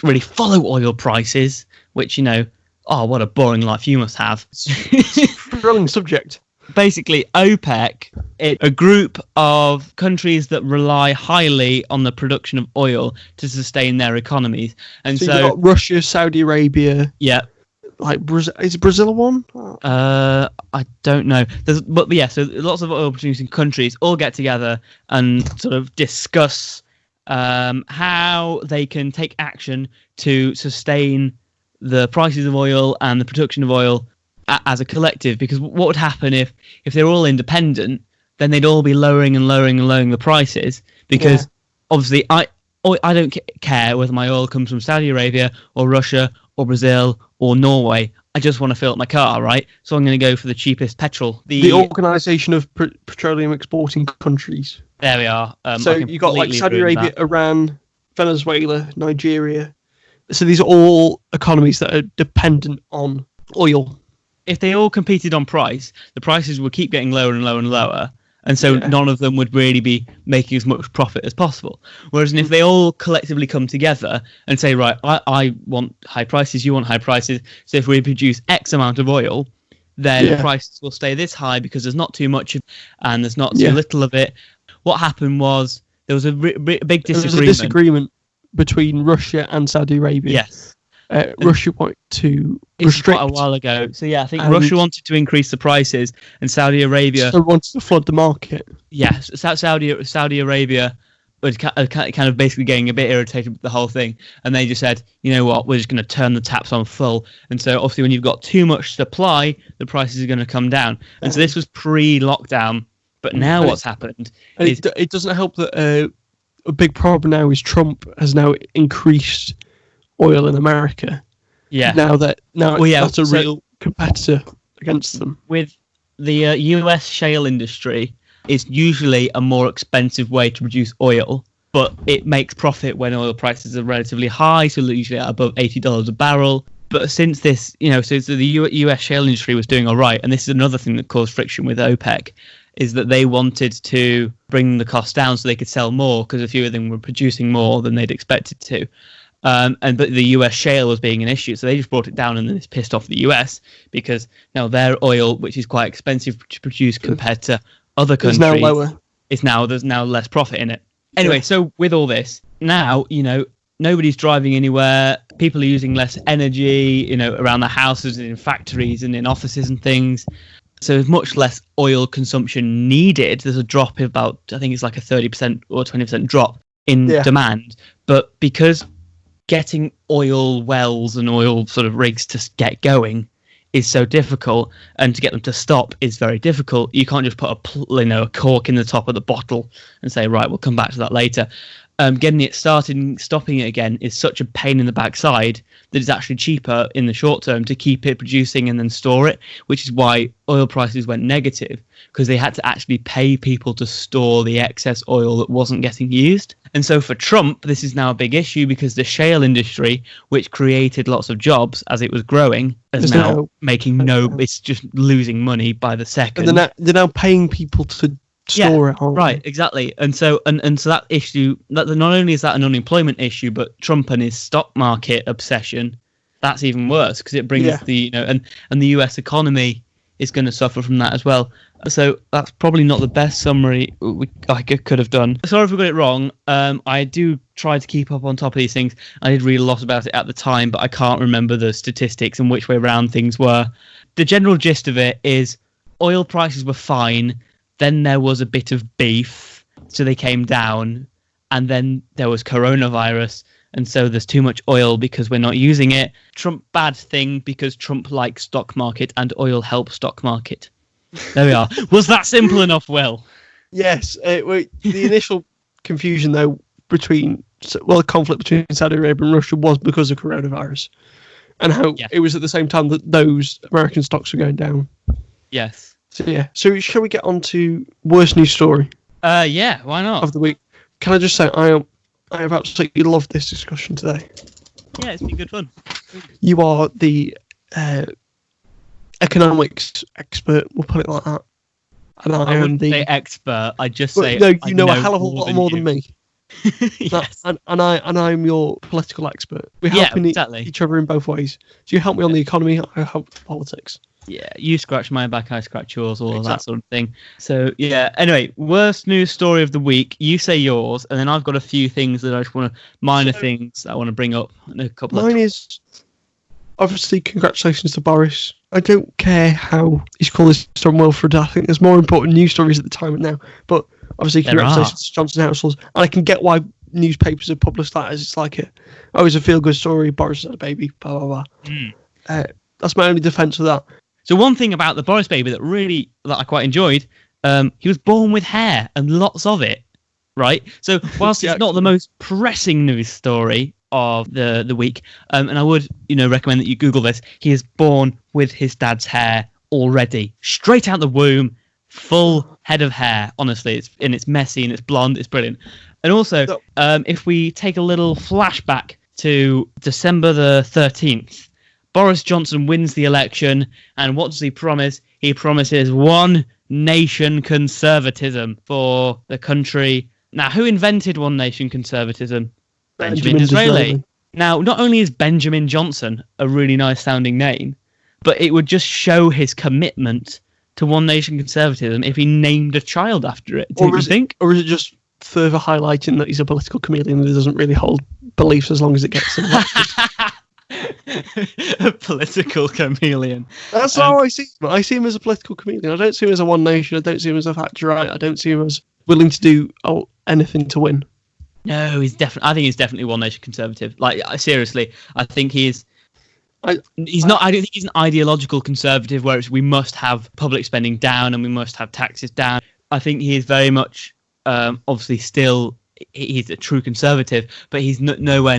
really follow oil prices, which, you know, oh, what a boring life you must have. Thrilling subject. Basically, OPEC, a group of countries that rely highly on the production of oil to sustain their economies. And so you've got Russia, Saudi Arabia. Yeah. Like, is Brazil one? I don't know. So lots of oil producing countries all get together and sort of discuss how they can take action to sustain the prices of oil and the production of oil as a collective. Because what would happen if they're all independent, then they'd all be lowering the prices, because obviously I don't care whether my oil comes from Saudi Arabia or Russia or Brazil or Norway. I just want to fill up my car, right? So I'm going to go for the cheapest petrol. The Organisation of Petroleum Exporting Countries. There we are. So you got like Saudi Arabia, Iran, Venezuela, Nigeria. So these are all economies that are dependent on oil. If they all competed on price, the prices would keep getting lower and lower and lower. And so none of them would really be making as much profit as possible. Whereas if they all collectively come together and say, right, I want high prices, you want high prices. So if we produce X amount of oil, then prices will stay this high because there's not too much of it and there's not too little of it. What happened was there was a big disagreement. There was a disagreement between Russia and Saudi Arabia. Yes. Russia wanted to restrict. Quite a while ago. So yeah, I think Russia wanted to increase the prices, and Saudi Arabia wanted to flood the market. Yes, Saudi Arabia was kind of basically getting a bit irritated with the whole thing, and they just said, you know what, we're just going to turn the taps on full. And so obviously, when you've got too much supply, the prices are going to come down. And so this was pre-lockdown, but now what's happened is it doesn't help that a big problem now is Trump has now increased oil in America. Yeah. That's a real competitor against them. With the US shale industry, it's usually a more expensive way to produce oil, but it makes profit when oil prices are relatively high, so usually at above $80 a barrel. But since this, so the US shale industry was doing all right, and this is another thing that caused friction with OPEC, is that they wanted to bring the cost down so they could sell more, because a few of them were producing more than they'd expected to. But the US shale was being an issue, so they just brought it down, and then it's pissed off the US because now their oil, which is quite expensive to produce compared to other countries, now lower. There's now less profit in it. Anyway, so with all this, now nobody's driving anywhere. People are using less energy, around the houses and in factories and in offices and things. So there's much less oil consumption needed. There's a drop of about, I think it's like a 30% or 20% drop in demand, but because getting oil wells and oil sort of rigs to get going is so difficult, and to get them to stop is very difficult. You can't just put a cork in the top of the bottle and say, right, we'll come back to that later. Getting it started and stopping it again is such a pain in the backside that it's actually cheaper in the short term to keep it producing and then store it, which is why oil prices went negative, because they had to actually pay people to store the excess oil that wasn't getting used. And so for Trump, this is now a big issue, because the shale industry, which created lots of jobs as it was growing, is now it's just losing money by the second. And they're now paying people to store it. Right, exactly. And so that issue, that not only is that an unemployment issue, but Trump and his stock market obsession, that's even worse, because it brings and the US economy is going to suffer from that as well. So that's probably not the best summary I could have done. Sorry if we got it wrong. I do try to keep up on top of these things. I did read a lot about it at the time, but I can't remember the statistics and which way around things were. The general gist of it is oil prices were fine. Then there was a bit of beef, so they came down. And then there was coronavirus, and so there's too much oil because we're not using it. Trump bad thing because Trump likes stock market and oil helps stock market. There we are. Was that simple enough, Will? Yes. The initial confusion, though, the conflict between Saudi Arabia and Russia was because of coronavirus, and how it was at the same time that those American stocks were going down. Yes. So yeah. So shall we get on to worst news story? Yeah. Why not? Of the week. Can I just say I have absolutely loved this discussion today. Yeah, it's been good fun. You are the economics expert, we'll put it like that. And I am the say expert. I just say no. You know a hell of a lot more than me. Yes. And I'm your political expert. We're helping each other in both ways. So you help me on the economy, I help politics. Yeah, you scratch my back, I scratch yours, all of that sort of thing. So, yeah, anyway, worst news story of the week. You say yours, and then I've got a few things that I just want to, minor things I want to bring up. And a couple mine is, obviously, congratulations to Boris. I don't care how he's called this done well for a day. I think there's more important news stories at the time and now. But, obviously, congratulations to Johnson Households. And I can get why newspapers have published that as it's like it's a feel-good story, Boris had a baby, blah, blah, blah. That's my only defence of that. So one thing about the Boris baby that I quite enjoyed, he was born with hair and lots of it, right? So whilst it's not the most pressing news story of the week, and I would recommend that you Google this, he is born with his dad's hair already, straight out the womb, full head of hair. Honestly, it's messy and it's blonde, it's brilliant. And also, if we take a little flashback to December the 13th. Boris Johnson wins the election, and what does he promise? He promises one nation conservatism for the country. Now, who invented one nation conservatism? Benjamin Disraeli. Now, not only is Benjamin Johnson a really nice sounding name, but it would just show his commitment to one nation conservatism if he named a child after it. Don't you think? Or is it just further highlighting that he's a political chameleon that doesn't really hold beliefs as long as it gets him elected? A political chameleon. That's how I see him. I see him as a political chameleon. I don't see him as a one nation. I don't see him as a Thatcherite. I don't see him as willing to do anything to win. No, I think he's definitely one nation conservative. Like, seriously, I think he is. He's not. I don't think he's an ideological conservative where we must have public spending down and we must have taxes down. I think he is very much, obviously, still. He's a true conservative, but he's nowhere.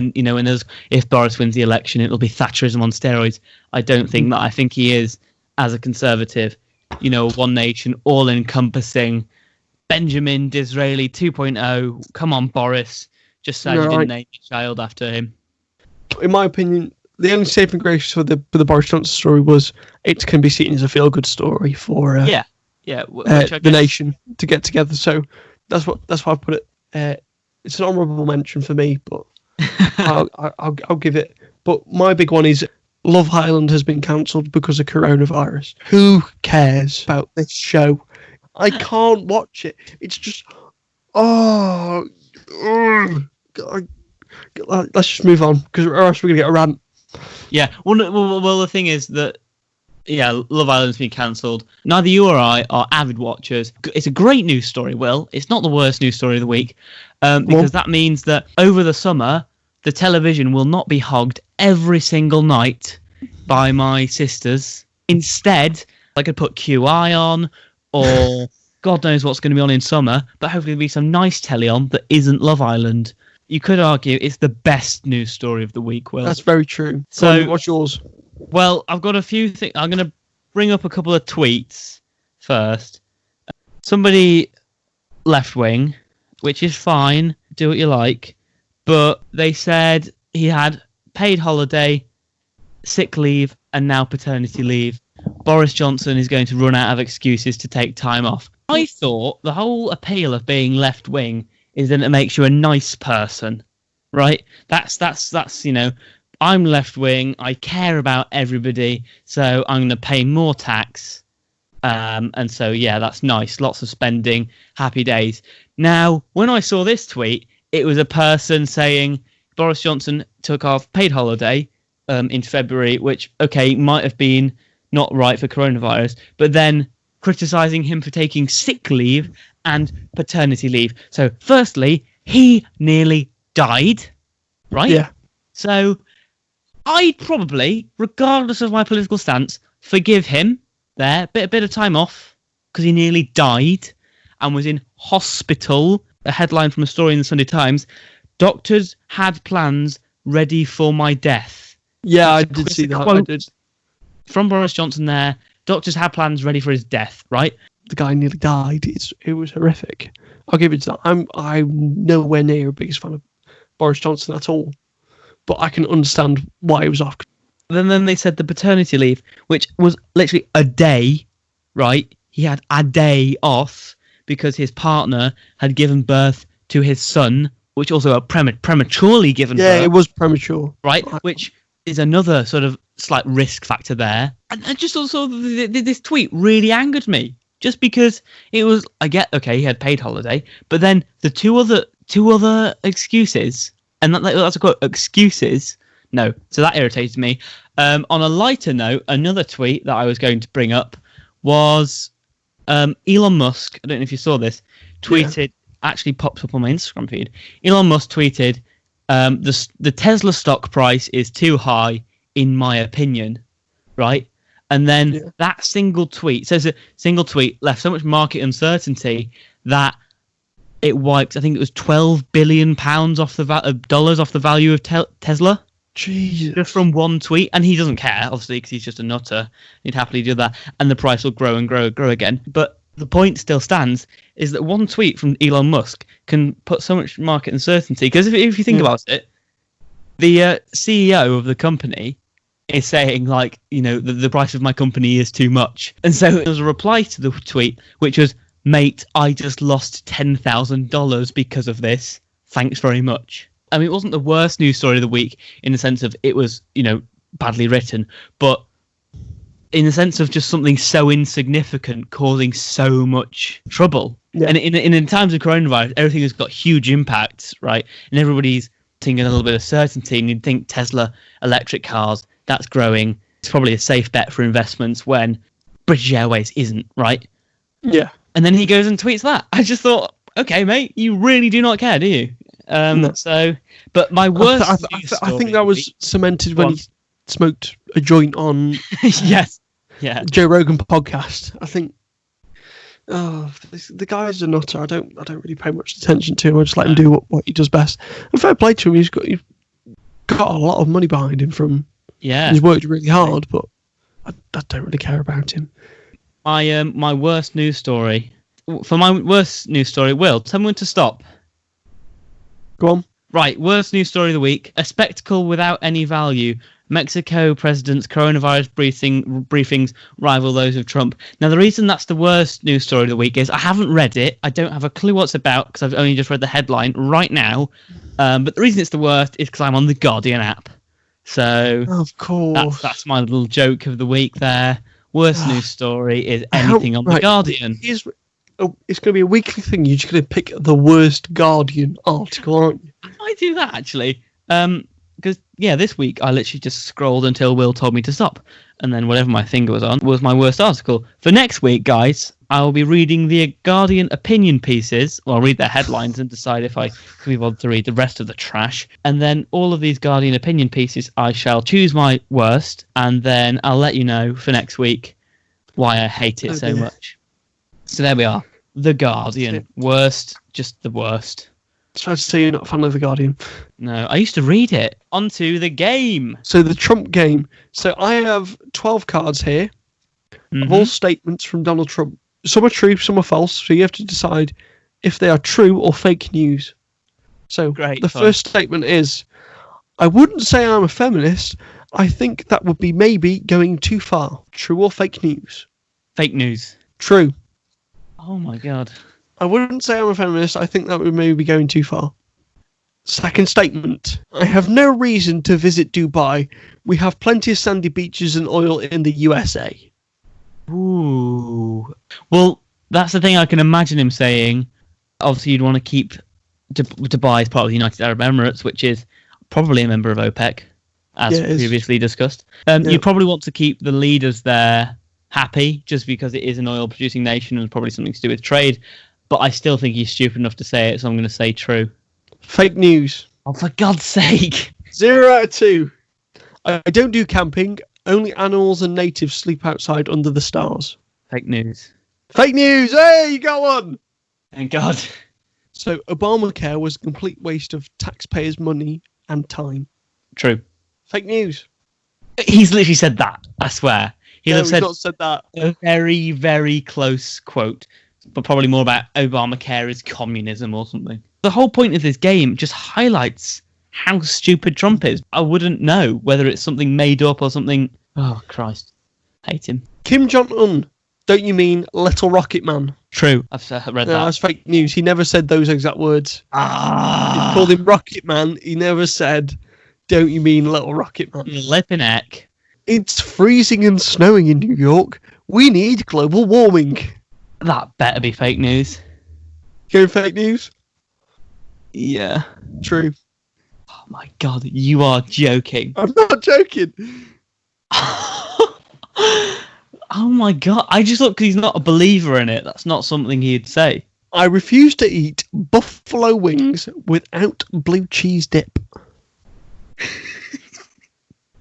If Boris wins the election, it'll be Thatcherism on steroids. I don't think that. I think he is, as a conservative, one nation, all-encompassing. Benjamin Disraeli 2.0. Come on, Boris. Just sad you didn't name your child after him. In my opinion, the only saving grace for the Boris Johnson story was it can be seen as a feel-good story for the nation to get together. So that's why I put it. It's an honourable mention for me, but I'll give it. But my big one is Love Island has been cancelled because of coronavirus. Who cares about this show? I can't watch it. It's just, God. Let's just move on, because or else we're going to get a rant. Yeah, well, the thing is that, Love Island's been cancelled. Neither you or I are avid watchers. It's a great news story, Will. It's not the worst news story of the week, because that means that over the summer, the television will not be hogged every single night by my sisters. Instead, I could put QI on, or God knows what's going to be on in summer, but hopefully there'll be some nice telly on that isn't Love Island. You could argue it's the best news story of the week, Will. That's very true. So, what's yours? Well, I've got a few things. I'm going to bring up a couple of tweets first. Somebody left wing, which is fine, do what you like, but they said he had paid holiday, sick leave, and now paternity leave. Boris Johnson is going to run out of excuses to take time off. I thought the whole appeal of being left wing is that it makes you a nice person, right? That's I'm left wing, I care about everybody, so I'm going to pay more tax. And so, yeah, that's nice. Lots of spending, happy days. Now, when I saw this tweet, it was a person saying Boris Johnson took off paid holiday in February, which, okay, might have been not right for coronavirus, but then criticising him for taking sick leave and paternity leave. So, firstly, he nearly died, right? Yeah. So, I'd probably, regardless of my political stance, forgive him there, a bit of time off, because he nearly died and was in hospital. A headline from a story in the Sunday Times: doctors had plans ready for my death. Yeah, I did see that. I did. From Boris Johnson there, doctors had plans ready for his death, right? The guy nearly died. It was horrific. I'll give it to that. I'm nowhere near a biggest fan of Boris Johnson at all, but I can understand why he was off. Then they said the paternity leave, which was literally a day, right? He had a day off because his partner had given birth to his son, which also prematurely given birth. Yeah, it was premature. Right? Which is another sort of slight risk factor there. And just also, this tweet really angered me. Just because it was, I get, okay, he had paid holiday, but then the two other excuses, and that's a quote, excuses. No, so that irritated me. On a lighter note, another tweet that I was going to bring up was Elon Musk. I don't know if you saw this. Tweeted, actually pops up on my Instagram feed. Elon Musk tweeted, the Tesla stock price is too high, in my opinion. Right? And then that single tweet, says a single tweet left so much market uncertainty that it wiped, I think it was £12 billion off dollars off the value of Tesla. Jesus. Just from one tweet, and he doesn't care, obviously, because he's just a nutter. He'd happily do that, and the price will grow and grow and grow again. But the point still stands, is that one tweet from Elon Musk can put so much market uncertainty. Because if you think about it, the CEO of the company is saying, like, you know, the price of my company is too much. And so there was a reply to the tweet, which was, mate, I just lost $10,000 because of this. Thanks very much. I mean, it wasn't the worst news story of the week in the sense of it was, you know, badly written, but in the sense of just something so insignificant causing so much trouble. Yeah. And in times of coronavirus, everything has got huge impacts, right? And everybody's thinking a little bit of certainty, and you'd think Tesla electric cars, that's growing. It's probably a safe bet for investments when British Airways isn't, right? Yeah. And then he goes and tweets that. I just thought, okay, mate, you really do not care, do you? No. So, but my worst. I think that was cemented when he smoked a joint on yes, yeah, Joe Rogan podcast. I think. Oh, the guy's a nutter. I don't really pay much attention to him. I just let him do what he does best. And fair play to him. He's got a lot of money behind him from. Yeah, he's worked really hard, but I don't really care about him. My worst news story. For my worst news story, Will, tell me when to stop. Go on. Right, worst news story of the week. A spectacle without any value. Mexico president's coronavirus briefings rival those of Trump. Now, the reason that's the worst news story of the week is I haven't read it. I don't have a clue what it's about because I've only just read the headline right now. But the reason it's the worst is because I'm on the Guardian app. So, of course, that's my little joke of the week there. Worst news story is anything on the Guardian. It's going to be a weekly thing. You're just going to pick the worst Guardian article, aren't you? I do that, actually. because this week I literally just scrolled until Will told me to stop, and then whatever my finger was on was my worst article. For next week, guys, I will be reading the Guardian opinion pieces. Well, I'll read their headlines and decide if I can be bothered to read the rest of the trash. And then all of these Guardian opinion pieces, I shall choose my worst, and then I'll let you know for next week why I hate it so much. So there we are. The Guardian. Worst, just the worst. Try to say you're not a fan of The Guardian. No, I used to read it. Onto the game. So the Trump game. So I have 12 cards here of all statements from Donald Trump. Some are true, some are false. So you have to decide if they are true or fake news. So the first statement is, I wouldn't say I'm a feminist. I think that would be maybe going too far. True or fake news? Fake news. True. Oh my God. I wouldn't say I'm a feminist. I think that would maybe be going too far. Second statement. I have no reason to visit Dubai. We have plenty of sandy beaches and oil in the USA. Ooh. Well, that's the thing I can imagine him saying. Obviously, you'd want to keep Dubai as part of the United Arab Emirates, which is probably a member of OPEC, as previously discussed. You'd probably want to keep the leaders there happy, just because it is an oil-producing nation and probably something to do with trade. But I still think he's stupid enough to say it, so I'm going to say true. Fake news. Oh, for God's sake. 0 out of 2. I don't do camping. Only animals and natives sleep outside under the stars. Fake news. Fake news! Hey, you got one! Thank God. So, Obamacare was a complete waste of taxpayers' money and time. True. Fake news. He's literally said that, I swear. He'll have not said that. A very, very close quote. But probably more about Obamacare is communism or something. The whole point of this game just highlights how stupid Trump is. I wouldn't know whether it's something made up or something. Oh, Christ. Hate him. Kim Jong-un. Don't you mean Little Rocket Man? True. I've read that. No, that's fake news. He never said those exact words. He called him Rocket Man. He never said, don't you mean Little Rocket Man? Flippin' heck. It's freezing and snowing in New York. We need global warming. That better be fake news. Go fake news? Yeah. True. Oh my God, you are joking. I'm not joking. Oh my God. I just thought because he's not a believer in it, that's not something he'd say. I refuse to eat buffalo wings without blue cheese dip.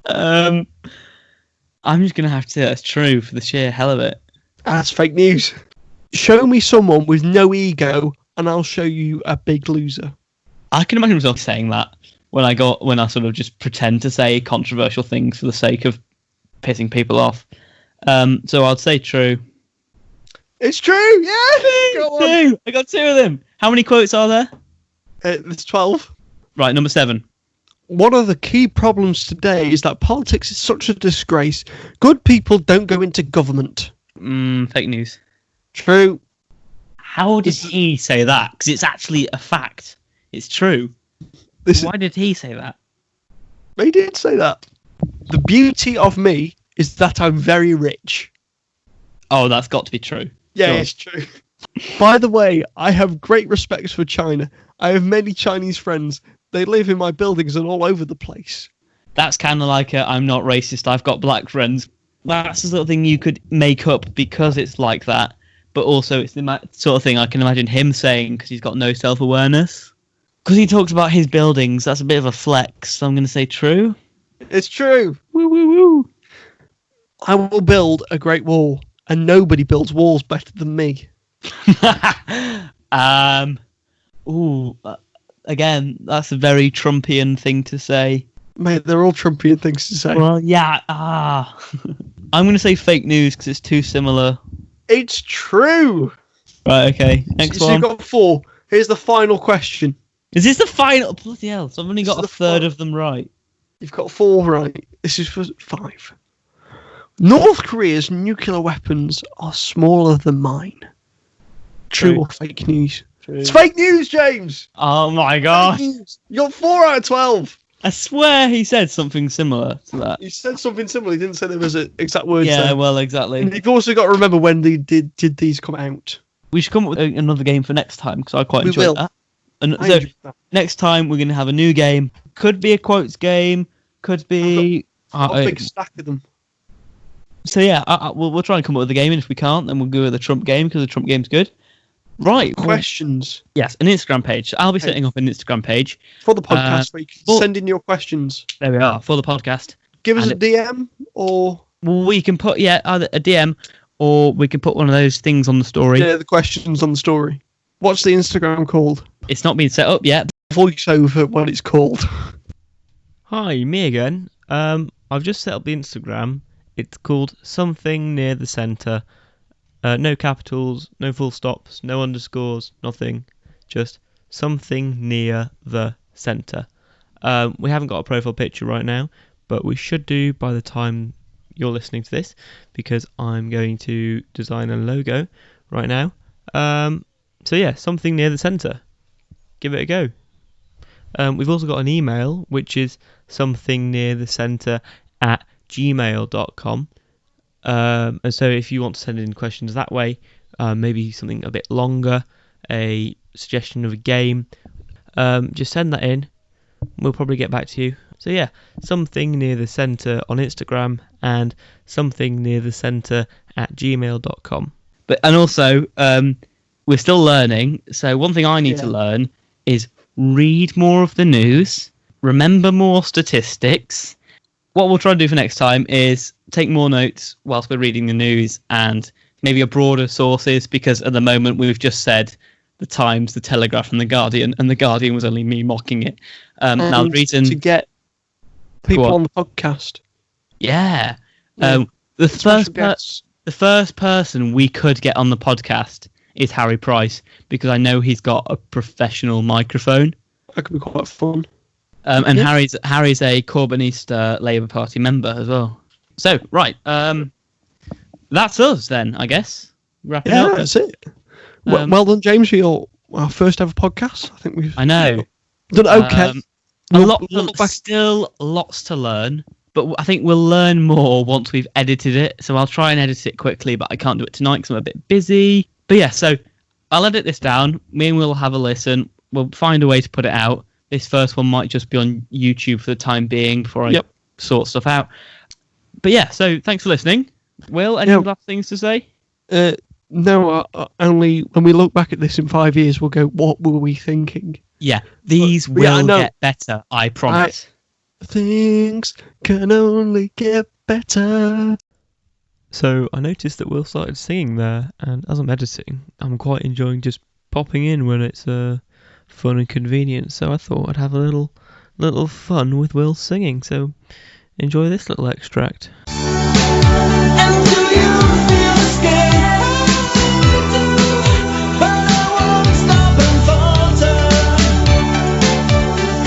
I'm just going to have to say that's true for the sheer hell of it. That's fake news. Show me someone with no ego and I'll show you a big loser. I can imagine myself saying that when I sort of just pretend to say controversial things for the sake of pissing people off. So I'd say true. It's true, yeah! Go on. I got 2 of them. How many quotes are there? There's 12. Right, number 7. One of the key problems today is that politics is such a disgrace. Good people don't go into government. Fake news. True. How did he say that? Because it's actually a fact. It's true. Why did he say that? He did say that. The beauty of me is that I'm very rich. Oh, that's got to be true. Yeah, Sure. It's true. By the way, I have great respect for China. I have many Chinese friends. They live in my buildings and all over the place. That's kind of like I'm not racist, I've got black friends. That's the sort of thing you could make up because it's like that. But also it's the sort of thing I can imagine him saying because he's got no self-awareness. Because he talks about his buildings, that's a bit of a flex. So I'm going to say true. It's true. Woo, woo, woo. I will build a great wall, and nobody builds walls better than me. Again, that's a very Trumpian thing to say. Mate, they're all Trumpian things to say. Well, yeah. I'm going to say fake news because it's too similar. It's true. Right, okay. Next so one. You've got 4. Here's the final question. Is this the final? Bloody hell. So I've only got a third of them right. You've got 4 right. This is for 5. North Korea's nuclear weapons are smaller than mine. True or fake news? True. It's fake news, James! Oh my gosh. You got 4 out of 12. I swear he said something similar to that. He said something similar. He didn't say there was exact words. Yeah, there. well, exactly. And you've also got to remember when they did these come out. We should come up with another game for next time because I quite enjoyed that. And so next time we're going to have a new game. Could be a quotes game. Could be. I've got a big stack of them. So yeah, we'll try and come up with a game, and if we can't, then we'll go with the Trump game because the Trump game's good. Right. Questions. Yes, an Instagram page. So I'll be setting up an Instagram page for the podcast where you can send in your questions. There we are, for the podcast. Give us a DM or... We can put, either a DM or we can put one of those things on the story. Yeah, the questions on the story. What's the Instagram called? It's not been set up yet. Voice over what it's called. Hi, me again. I've just set up the Instagram. It's called Something Near the Centre. No capitals, no full stops, no underscores, nothing. Just Something Near the Centre. We haven't got a profile picture right now, but we should do by the time you're listening to this, because I'm going to design a logo right now. So yeah, Something Near the Centre. Give it a go. We've also got an email, which is somethingnearthecentre@gmail.com. And so if you want to send in questions that way, maybe something a bit longer, a suggestion of a game, just send that in. We'll probably get back to you. So yeah, Something Near the Centre on Instagram and somethingnearthecentre@gmail.com. And also, we're still learning. So one thing I need to learn is read more of the news, remember more statistics. What we'll try to do for next time is take more notes whilst we're reading the news and maybe a broader sources, because at the moment we've just said the Times, the Telegraph and the Guardian, and the Guardian was only me mocking it. Now the reason to get people on the podcast. Yeah. The first person we could get on the podcast is Harry Price, because I know he's got a professional microphone. That could be quite fun. And Harry's a Corbynista Labour Party member as well. So right, that's us then, I guess. Wrapping up. That's it. Well done, James, for our first ever podcast. I think we've. I know. Done okay. Still lots to learn, but I think we'll learn more once we've edited it. So I'll try and edit it quickly, but I can't do it tonight because I'm a bit busy. But yeah, so I'll edit this down. Me and Will have a listen. We'll find a way to put it out. This first one might just be on YouTube for the time being before I sort stuff out. But yeah, so thanks for listening. Will, any last things to say? No, only when we look back at this in 5 years, we'll go, what were we thinking? Yeah, these will get better, I promise. Things can only get better. So I noticed that Will started singing there, and as I'm editing, I'm quite enjoying just popping in when it's fun and convenient. So I thought I'd have a little fun with Will singing. So enjoy this little extract. And do you feel scared? But I won't stop and falter.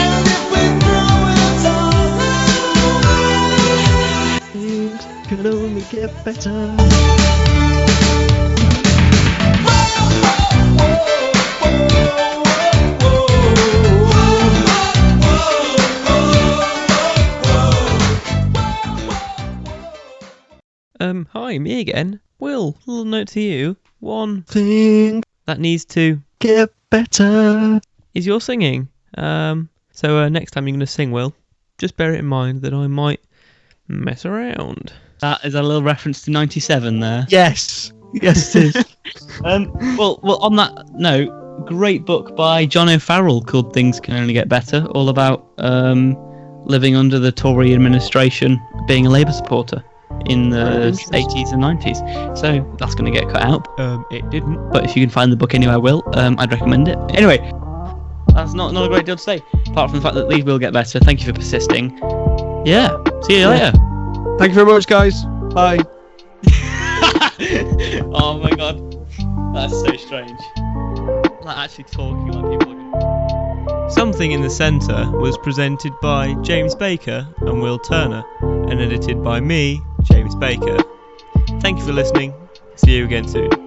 And if we throw it all, things can only get better. Hi, me again. Will, little note to you. One thing that needs to get better is your singing. So next time you're going to sing, Will, just bear it in mind that I might mess around. That is a little reference to 97 there. Yes, it is. Well, on that note, great book by John O'Farrell called Things Can Only Get Better, all about living under the Tory administration, being a Labour supporter in the 80s and 90s. So that's going to get cut out. It didn't, but if you can find the book anywhere, Will, I'd recommend it. Anyway, that's not a great deal to say, apart from the fact that these will get better. Thank you for persisting. Yeah, see you later. Thank you very much, guys. Bye. Oh my god, that's so strange. Like actually talking like people are. Something in the Centre was presented by James Baker and Will Turner, and edited by me, James Baker. Thank you for listening. See you again soon.